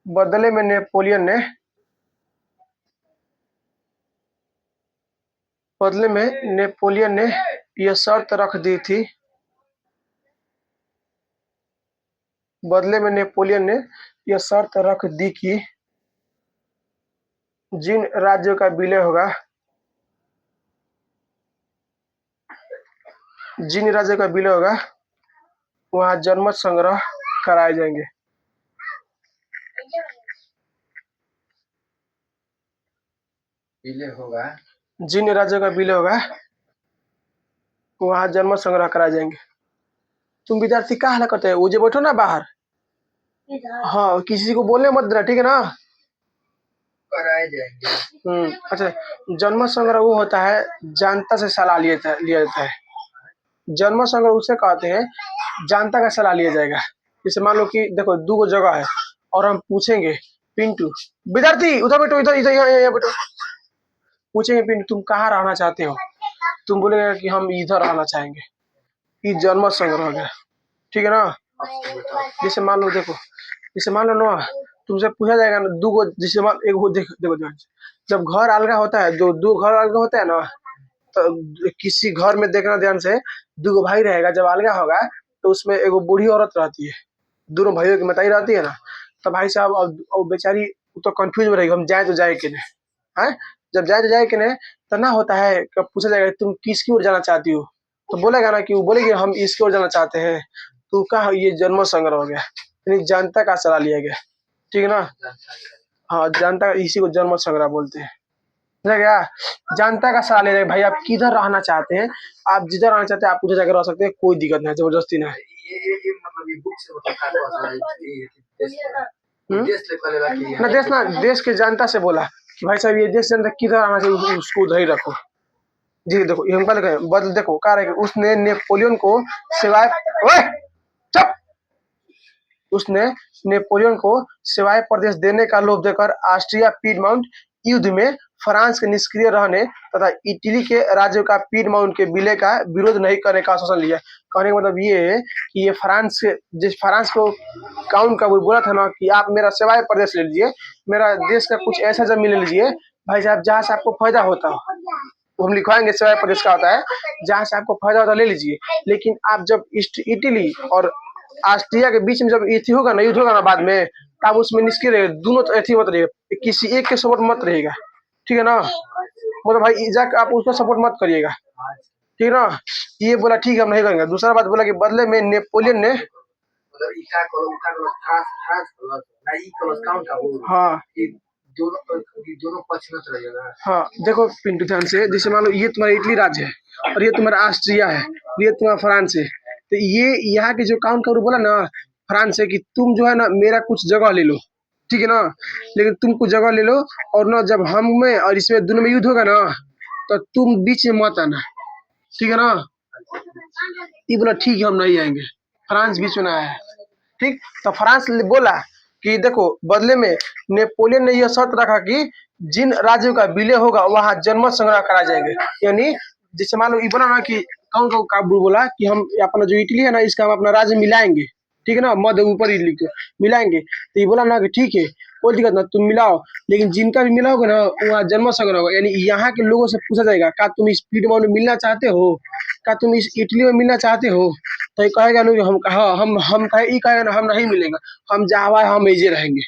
बदले में नेपोलियन ने यह शर्त रख दी थी, बदले में नेपोलियन ने यह शर्त रख दी कि जिन राज्यों का विलय होगा वहाँ जनमत संग्रह कराए जाएंगे। विलय होगा जिन राज्यों का विलय होगा वहाँ जनमत संग्रह कराए जाएंगे। तुम विद्यार्थी क्या हाल करते हैं, उजे बैठो ना बाहर, हाँ, किसी को बोलने मत देना, ठीक है ना। कराए जाएंगे। अच्छा, जन्म संग्रह वो होता है जानता से सलाह लिया जाता है। जन्म संग्रह उसे कहते हैं जानता का सलाह लिया जाएगा। जैसे मान लो कि देखो दो गो जगह है और हम पूछेंगे पिंटू, विद्यार्थी उधर बैठो, इधर इधर यहाँ बैठो। पूछेंगे पिंटू तुम कहाँ रहना चाहते हो, तुम बोलेगा कि हम इधर रहना चाहेंगे। ये जन्म संग्रह हो गया, ठीक है ना। जैसे मान लो देखो, जैसे मान लो ना तुमसे पूछा जाएगा ना दो गो, जैसे मान एक देखो देखो देखो, जब घर अलगा होता है, दो दो घर अलगा होता है ना, तो किसी घर में देखना ध्यान से, दो भाई रहेगा, जब अलगा होगा तो उसमें एगो बूढ़ी औरत रहती है, दोनों भाइयों की मताई रहती है ना। तो भाई साहब अब बेचारी तो कंफ्यूज में रहेगी, हम जाए तो जाए कि नहीं है। जब जाए तो जाए कि नहीं, तो ना होता है कब पूछा जाएगा तुम किसकी ओर जाना चाहती हो, तो बोलेगा ना कि वो बोलेगी हम इसकी ओर जाना चाहते हैं। तो कहा ये जन्म संग्रह हो गया, यानी जानता का सलाह लिया गया, ठीक है ना। हाँ, जानता इसी को जन्म संग्रह बोलते हैं, समझा गया। जानता का सलाह ले रहे भाई आप किधर रहना चाहते हैं, आप जिधर रहना चाहते हैं आप उधर जाकर रह सकते हैं, कोई दिक्कत नहीं, जबरदस्ती नहीं। ये मतलब ये बुक से मतलब का कौन सा ये देश लिखा लेला कि ना देश, ना देश के जनता से बोला कि भाई साहब ये देश जनता किधर आना चाहिए उसको उधर ही रखो। जी देखो ये हम कल गए बदल, देखो कह रहे उसने नेपोलियन को सिवाय, ओए चुप, उसने नेपोलियन को सिवाय प्रदेश देने का लोभ देकर ऑस्ट्रिया पीडमाउंट युद्ध में फ्रांस के निष्क्रिय रहने तथा इटली के राज्यों का पीडमाउंट के विलय का विरोध नहीं करने का आश्वासन लिया। कहने का मतलब ये है कि ये फ्रांस के, जिस फ्रांस को काउंट का वो बोला था ना कि आप मेरा सिवाय प्रदेश ले लीजिए, मेरा देश का कुछ ऐसा जमीन ले लीजिए भाई साहब जहाँ से आपको फायदा होता हो, वो हम लिखवाएंगे सिवाय प्रदेश का होता है, जहाँ से आपको फायदा होता है ले लीजिए। लेकिन आप जब इटली और ऑस्ट्रिया के बीच में जब ये होगा ना, युद्ध होगा ना बाद में, तब उसमें निष्क्रिय रहेगा, दोनों तो ऐसी मत रहेगा, किसी एक के सपोर्ट मत रहेगा, ठीक है ना। मतलब भाई जाकर आप उसका सपोर्ट मत करिएगा, ठीक है ना। ये बोला ठीक है हम नहीं करेंगे। दूसरा बात बोला कि बदले में नेपोलियन ने, मतलब इका को खास खास ना ई को काउंट का बोल हाँ ये दोनों पक्ष में रहेगा। हाँ देखो पिंटू ध्यान से, जैसे मान लो ये तुम्हारा इटली राज्य है और ये तुम्हारा ऑस्ट्रिया है, ये तुम्हारा फ्रांस है, तो ये यहाँ के जो काउंट करो बोला ना फ्रांस है कि तुम जो है ना मेरा कुछ जगह ले लो, ठीक है ना। लेकिन तुम कुछ जगह ले लो और ना जब हम में और इसमें दोनों में युद्ध होगा ना तो तुम बीच में मत आना, ठीक है ना। ये बोला ठीक है हम नहीं आएंगे, फ्रांस बीच में ना आया, ठीक। तो फ्रांस बोला कि देखो बदले में नेपोलियन ने यह शर्त रखा कि जिन राज्यों का विलय होगा वहां जनमत संग्रह कराए जाएंगे। यानी जैसे मान लो ये बोला ना कि कौन कौन का बोला कि हम अपना जो इटली है ना इसका हम अपना राज्य मिलाएंगे, ठीक है ना, मध्य ऊपर ही लिख दो मिलाएंगे। तो ये बोला ना कि ठीक है कोई दिक्कत ना तुम मिलाओ, लेकिन जिनका भी मिलाओगे ना वहाँ जन्म संग्रह होगा। यानी यहाँ के लोगों से पूछा जाएगा क्या तुम इस पीडमाउंट में मिलना चाहते हो, क्या तुम इस इटली में मिलना चाहते हो, तो ये कहेगा ना कि हम हाँ हम कहे ये कहेगा ना हम नहीं मिलेंगे, हम जावा हम ऐसे रहेंगे।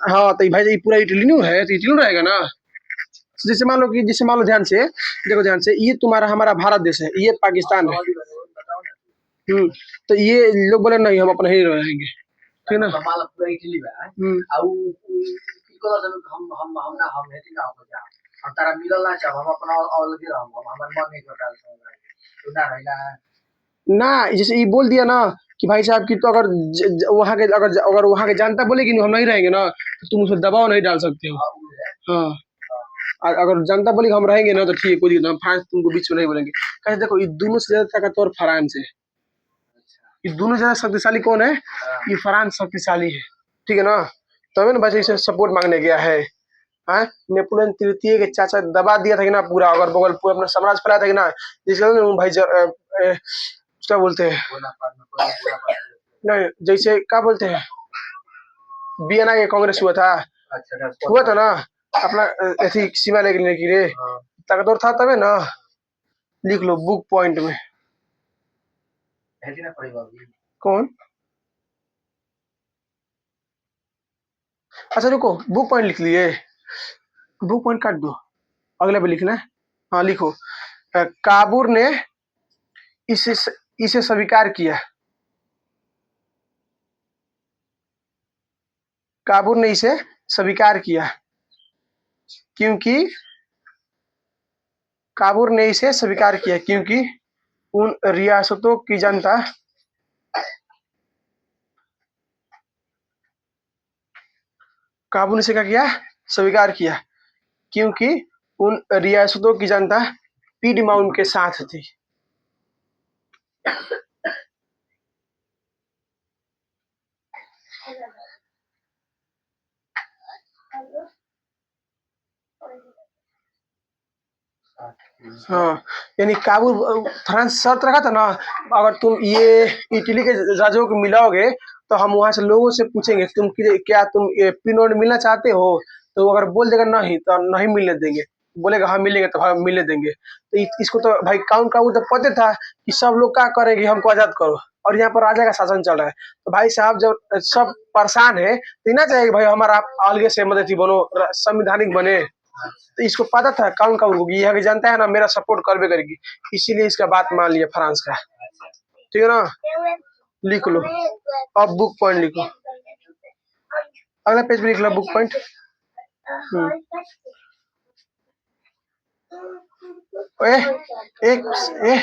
हाँ तो भाई ये पूरा इटली नहीं है तो इटली में रहेगा ना। जैसे मान लो कि जैसे मान लो ध्यान से देखो, ध्यान से ये तुम्हारा हमारा भारत देश है, ये पाकिस्तान है। तो ये लोग बोले नहीं हम अपने ही रहेंगे, ठीक है ना। हमारा पूरा इटली बा आउ की को हम हेती ना हो जा हम तारा मिलल ना चाह हम अपना अलग ही रहम हम हमर मन नहीं करता तो ना रहना ना जैसे ये बोल दिया ना कि भाई साहब की तो अगर वहाँ के अगर वहाँ के जनता बोलेगी हम नहीं रहेंगे ना तो तुम उसमें दबाव नहीं डाल सकते हो। हाँ, और अगर जनता बोलेगी हम रहेंगे ना तो ठीक है कोई दिक्कत नहीं, हम फ्रांस तुमको बीच में नहीं बोलेंगे। कैसे देखो ये दोनों से ज्यादा ताकतवर फ्रांस है, ये दोनों ज्यादा शक्तिशाली कौन है, ये फ्रांस शक्तिशाली है, ठीक है ना। तभी ना भाई इसे सपोर्ट मांगने गया है। हाँ, नेपोलियन तृतीय के चाचा दबा दिया था कि ना पूरा अगर बगल पूरा अपना साम्राज्य फैलाया था कि ना, जिसका भाई क्या बोलते हैं, नहीं जैसे क्या बोलते हैं वियना के कांग्रेस हुआ था, हुआ था ना अपना ऐसी सीमा लेने के लिए ताकतवर था तबे ना। लिख लो बुक पॉइंट में कौन, अच्छा रुको बुक पॉइंट लिख लिए, बुक पॉइंट काट दो अगले पे लिखना है। हाँ लिखो काबूर ने इसे इसे स्वीकार किया, काबूर ने इसे स्वीकार किया क्योंकि काबूर ने इसे स्वीकार किया क्योंकि उन रियासतों की जनता काबू ने से क्या किया, स्वीकार किया, क्योंकि उन रियासतों की जनता पीडमाउंट के साथ थी। हाँ, यानी काबुल फ्रांस शर्त रखा था ना, अगर तुम ये इटली के राजाओं को मिलाओगे तो हम वहां से लोगों से पूछेंगे तुम क्या तुम ये पिनोड मिलना चाहते हो, तो अगर बोल देगा नहीं तो नहीं मिलने देंगे, बोलेगा हाँ मिलेंगे तो हाँ मिलने देंगे। तो इसको तो भाई काउंट काबू तो पता था कि सब लोग क्या करेंगे, हमको आजाद करो, और यहाँ पर राजा का शासन चल रहा है। तो भाई साहब जब सब परेशान है तो इतना चाहिए कि भाई हमारा आप अलग से मदद बनो, संविधानिक बने। तो इसको पता था काउंट काबू होगी, यहाँ की जनता है ना मेरा सपोर्ट करबे करेगी, इसीलिए इसका बात मान लिया फ्रांस का। ठीक है ना, लिख लो अब बुक पॉइंट लिखो, अगला पेज पे लिख लो बुक पॉइंट। ए एक ए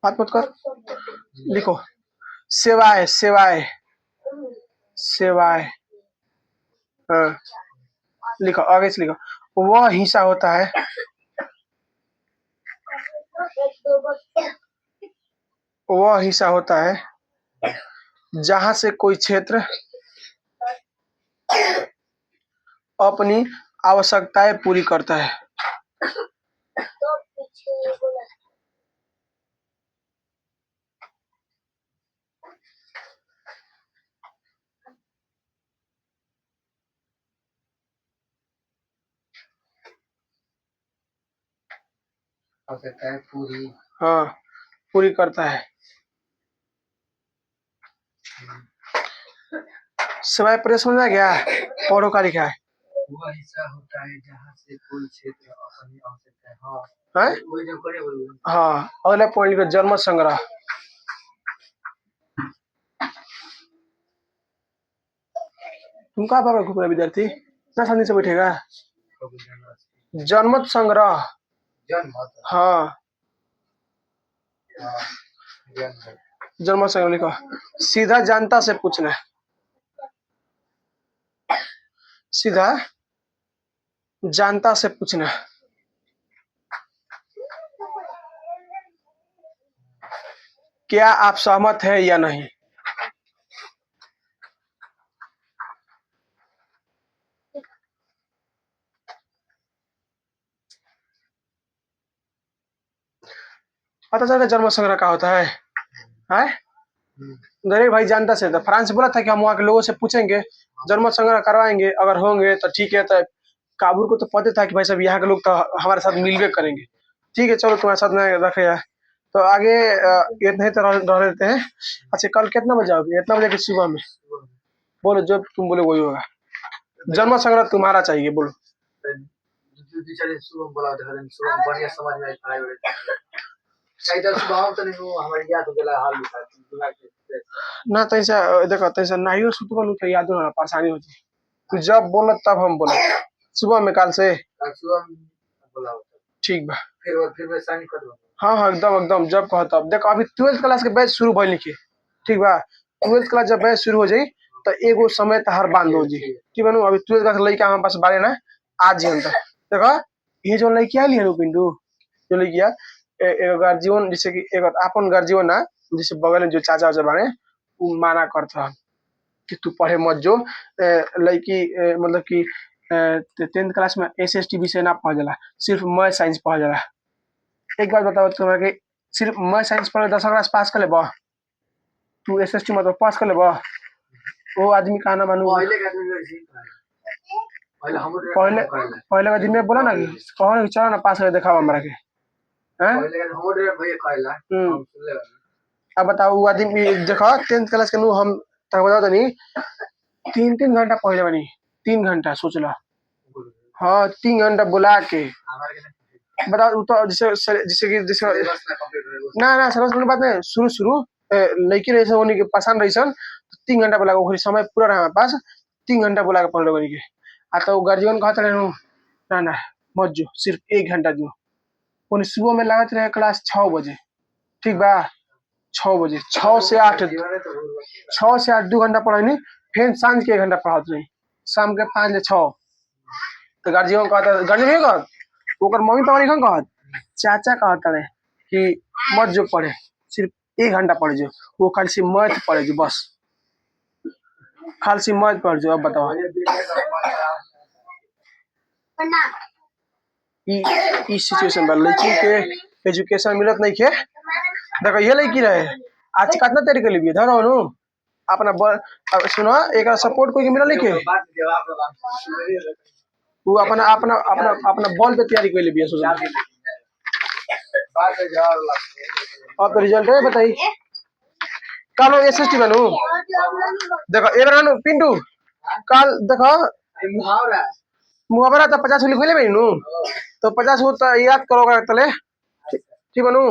बात मत कर, लिखो सेवाएं सेवाएं सेवाएं। हाँ लिखो, आगे से लिखो, वह हिस्सा होता है, वह हिस्सा होता है जहां से कोई क्षेत्र अपनी आवश्यकताएं पूरी करता है। आवश्यकताएं पूरी, हाँ पूरी करता है। सिवाय प्रेस में आ गया, पौड़ों का लिखा है, वह हिस्सा होता है जहाँ से कोई क्षेत्र अपनी आवश्यकता है। हाँ वही जो करे वही। हाँ, अगला पॉइंट लिखो जन्म संग्रह। तुम कहाँ पापा घूम रहे विद्यार्थी, इतना शांति से बैठेगा। जनमत संग्रह, हाँ जन्म संग्रह लिखो, सीधा जनता से पूछना, सीधा जनता से पूछना, क्या आप सहमत हैं या नहीं। पता चला जन्म संग्रह का होता है, दरेक भाई जानता से था, फ्रांस बोला था कि हम वहाँ के लोगों से पूछेंगे, जन्म संग्रह करवाएंगे, अगर होंगे तो ठीक है। तो काबुल को तो पता था कि भाई सब यहाँ के लोग तो हमारे साथ मिलवे करेंगे, ठीक है चलो तुम्हारे साथ में रखे यार। तो आगे इतना ही तो रह लेते हैं। अच्छा कल कितना बजे आओगे, इतना बजे की सुबह में, बोलो जो तुम बोले वही होगा। जन्म संग्रह तुम्हारा चाहिए, बोलो। ना तैसा देखो तैसा नाइयो सुतबल तो याद ना परेशानी होती, तू जब बोला तब हम बोले सुबह में, काल से ठीक बा, फिर मैं साइन कर दूंगा। हाँ हाँ एकदम एकदम जब कहो तब। देखो अभी 12th क्लास के बैच शुरू भइल लिखिए, ठीक बा, 12th क्लास जब बैच शुरू हो जाई तो एगो समय तहार बांध हो जी, ठीक बा। अभी 12th क्लास लड़का हमारे पास बारे ना आज ही अंतर। देखो ये जो लड़किया लिया नु पिंडू, जो लड़किया एगो गार्जियन, जैसे कि एगो अपन गार्जियन ना, जैसे बगल में जो चाचा वाचा बारे वो माना करता कि तू पढ़े मत जो, लड़की मतलब कि 10th क्लास में SST विषय ना पढ़ जाला, सिर्फ मैं साइंस पढ़ जाला। एक बात बताओ तुम्हारे कि सिर्फ मैं साइंस पढ़ 10th क्लास पास कर ले बा, तू SST मतलब पास कर ले बा, वो आदमी का ना मानू। पहले पहले का दिन में बोला ना कि कौन चलो ना पास कर दिखाओ हमरा के, हैं अब बताओ वो आदमी देखो 10th क्लास के नु हम तक बता दनी 3 घंटा पहले बनी, 3 घंटा सोच ला, हाँ 3 घंटा बुला के बताओ तो जैसे जैसे कि जैसे ना समझ में बात नहीं, शुरू शुरू लड़की रही होने के पसंद रही सन, 3 घंटा बुला के समय पूरा रहा हमारे पास, 3 घंटा बुला के पढ़ लो के आ तो गार्जियन कहते रहे ना मत जो, सिर्फ 1 घंटा जो, उन्हें सुबह में लागत रहे क्लास 6 बजे, ठीक बा 6 बजे, 6 से 8 2 घंटा पढ़ाई नहीं, फिर सांझ के 1 घंटा पढ़ात रही शाम के 5 से 6 तो गार्जियन कहता गार्जियन नहीं कहत ओकर मम्मी पापा नहीं कहत चाचा कहता रहे कि मत जो पढ़े सिर्फ 1 घंटा पढ़ जो वो खाली से मैथ पढ़े जो बस खाली से मैथ पढ़ जो अब बताओ ई सिचुएशन बा लड़की के एजुकेशन मिलत नहीं के देखो ये लड़की रहे आज कितना तैयारी कर लिए धरो नु अपना अब सुनो एक सपोर्ट कोई के मिलल नहीं के बात जवाब दो वो अपना अपना अपना अपना बॉल पे तैयारी कर लिए सोच बात जवाब लगते अब तो रिजल्ट है बताइए कल एसएसटी बनू देखो एक रन पिंटू कल देखो मुहावरा मुहावरा तो 50 लिख ले नु तो 50 हो तो याद करोगे तले ठीक बनू